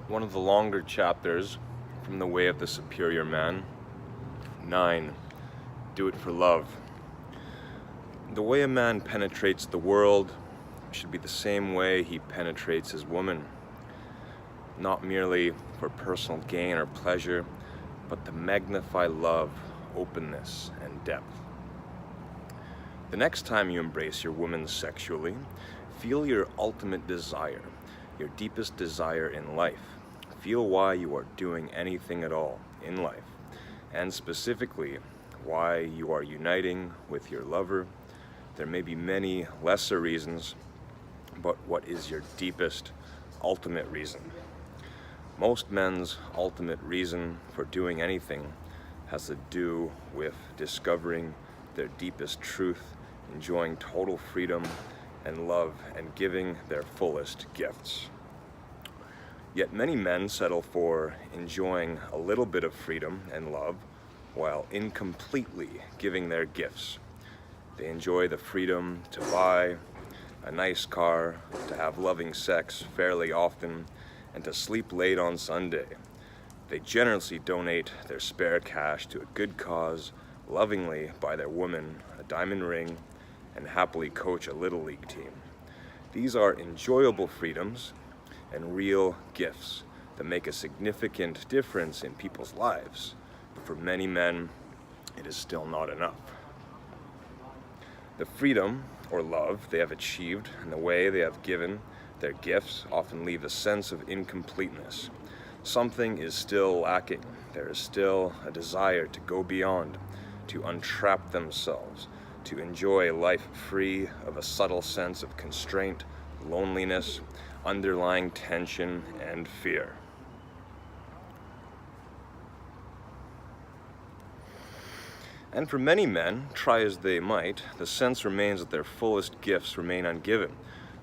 One of the longer chapters from The Way of the Superior Man. 9. Do it for love. The way a man penetrates the world should be the same way he penetrates his woman, not merely for personal gain or pleasure, but to magnify love, openness, and depth. The next time you embrace your woman sexually, feel your ultimate desire, your deepest desire in life. Feel why you are doing anything at all in life, and specifically why you are uniting with your lover. There may be many lesser reasons, but what is your deepest, ultimate reason? Most men's ultimate reason for doing anything has to do with discovering their deepest truth, enjoying total freedom and love, and giving their fullest gifts. Yet many men settle for enjoying a little bit of freedom and love while incompletely giving their gifts. They enjoy the freedom to buy a nice car, to have loving sex fairly often, and to sleep late on Sunday. They generously donate their spare cash to a good cause, lovingly buy their woman a diamond ring, and happily coach a little league team. These are enjoyable freedoms and real gifts that make a significant difference in people's lives, but for many men, it is still not enough. The freedom or love they have achieved and the way they have given their gifts often leave a sense of incompleteness. Something is still lacking. There is still a desire to go beyond, to untrap themselves, to enjoy life free of a subtle sense of constraint, loneliness, underlying tension, and fear. And for many men, try as they might, the sense remains that their fullest gifts remain ungiven.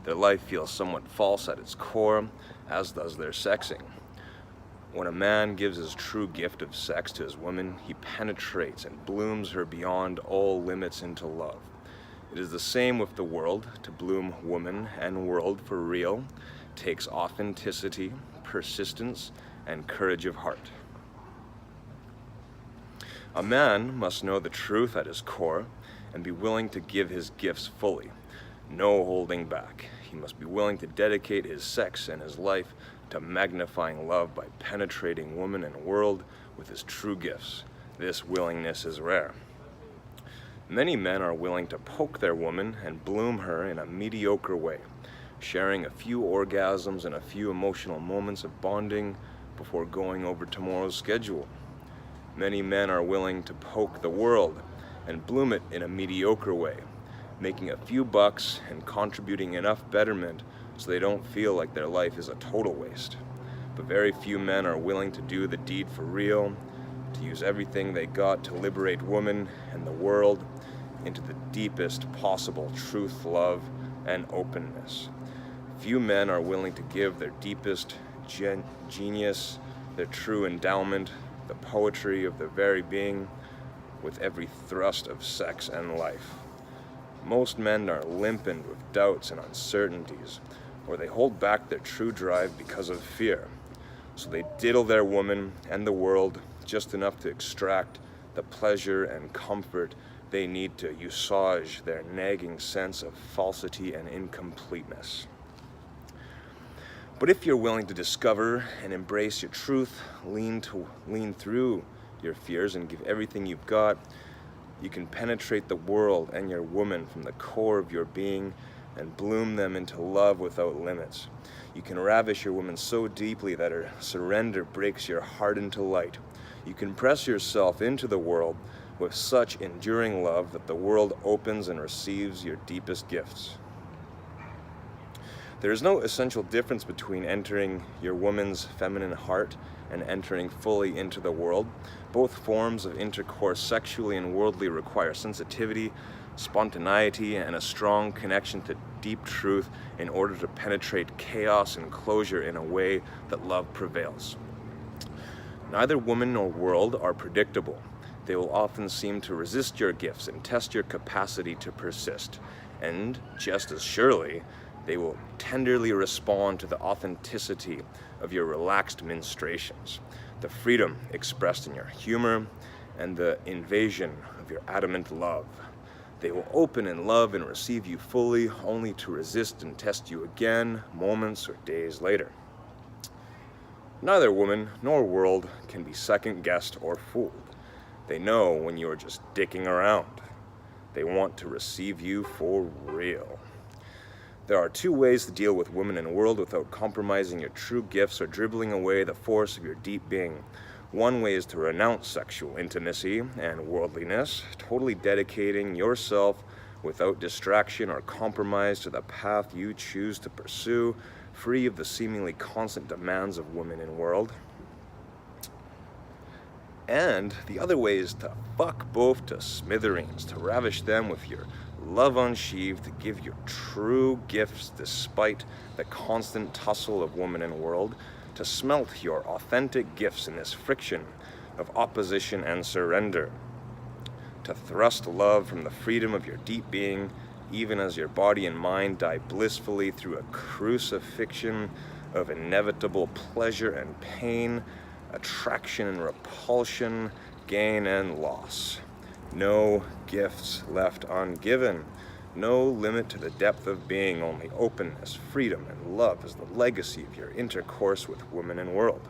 Their life feels somewhat false at its core, as does their sexing. When a man gives his true gift of sex to his woman, he penetrates and blooms her beyond all limits into love. It is the same with the world. To bloom woman and world for real takes authenticity, persistence, and courage of heart. A man must know the truth at his core and be willing to give his gifts fully, no holding back. He must be willing to dedicate his sex and his life to magnifying love by penetrating woman and world with his true gifts. This willingness is rare. Many men are willing to poke their woman and bloom her in a mediocre way, sharing a few orgasms and a few emotional moments of bonding before going over tomorrow's schedule. Many men are willing to poke the world and bloom it in a mediocre way, making a few bucks and contributing enough betterment so they don't feel like their life is a total waste. But very few men are willing to do the deed for real, to use everything they got to liberate woman and the world into the deepest possible truth, love, and openness. Few men are willing to give their deepest genius, their true endowment, the poetry of their very being, with every thrust of sex and life. Most men are limpened with doubts and uncertainties, or they hold back their true drive because of fear. So they diddle their woman and the world just enough to extract the pleasure and comfort they need to assuage their nagging sense of falsity and incompleteness. But if you're willing to discover and embrace your truth, lean through your fears and give everything you've got, you can penetrate the world and your woman from the core of your being and bloom them into love without limits. You can ravish your woman so deeply that her surrender breaks your heart into light. You can press yourself into the world with such enduring love that the world opens and receives your deepest gifts. There is no essential difference between entering your woman's feminine heart and entering fully into the world. Both forms of intercourse, sexually and worldly, require sensitivity, spontaneity, and a strong connection to deep truth in order to penetrate chaos and closure in a way that love prevails. Neither woman nor world are predictable. They will often seem to resist your gifts and test your capacity to persist. And just as surely, They will tenderly respond to the authenticity of your relaxed ministrations, the freedom expressed in your humor, and the invasion of your adamant love. They will open in love and receive you fully, only to resist and test you again moments or days later. Neither woman nor world can be second-guessed or fooled. They know when you are just dicking around. They want to receive you for real. There are two ways to deal with women and world without compromising your true gifts or dribbling away the force of your deep being. One way is to renounce sexual intimacy and worldliness, totally dedicating yourself without distraction or compromise to the path you choose to pursue, free of the seemingly constant demands of women and world. And the other way is to fuck both to smithereens, to ravish them with your love unsheathed, to give your true gifts despite the constant tussle of woman and world, to smelt your authentic gifts in this friction of opposition and surrender, to thrust love from the freedom of your deep being, even as your body and mind die blissfully through a crucifixion of inevitable pleasure and pain, attraction and repulsion, gain and loss. No gifts left ungiven. No limit to the depth of being, only openness, freedom, and love is the legacy of your intercourse with woman and world.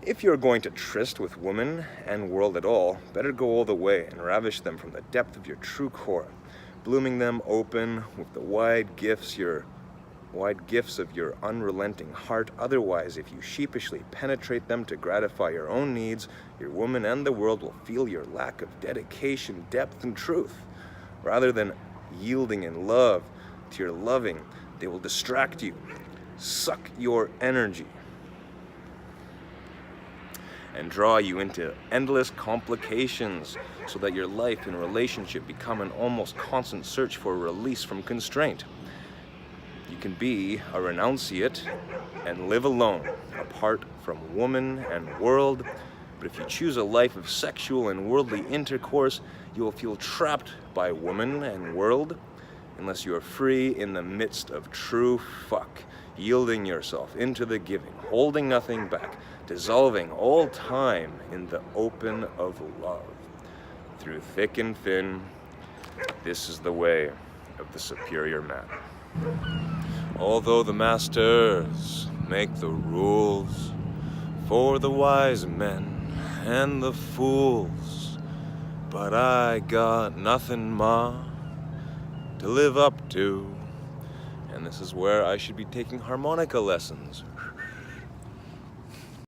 If you're going to tryst with woman and world at all, better go all the way and ravish them from the depth of your true core, blooming them open with the wide gifts of your unrelenting heart. Otherwise, if you sheepishly penetrate them to gratify your own needs, your woman and the world will feel your lack of dedication, depth, and truth. Rather than yielding in love to your loving, they will distract you, suck your energy, and draw you into endless complications so that your life and relationship become an almost constant search for release from constraint. You can be a renunciate and live alone, apart from woman and world, but if you choose a life of sexual and worldly intercourse, you will feel trapped by woman and world unless you are free in the midst of true fuck, yielding yourself into the giving, holding nothing back, dissolving all time in the open of love. Through thick and thin, this is the way of the superior man. Although the masters make the rules for the wise men and the fools, but I got nothing, ma, to live up to. And this is where I should be taking harmonica lessons.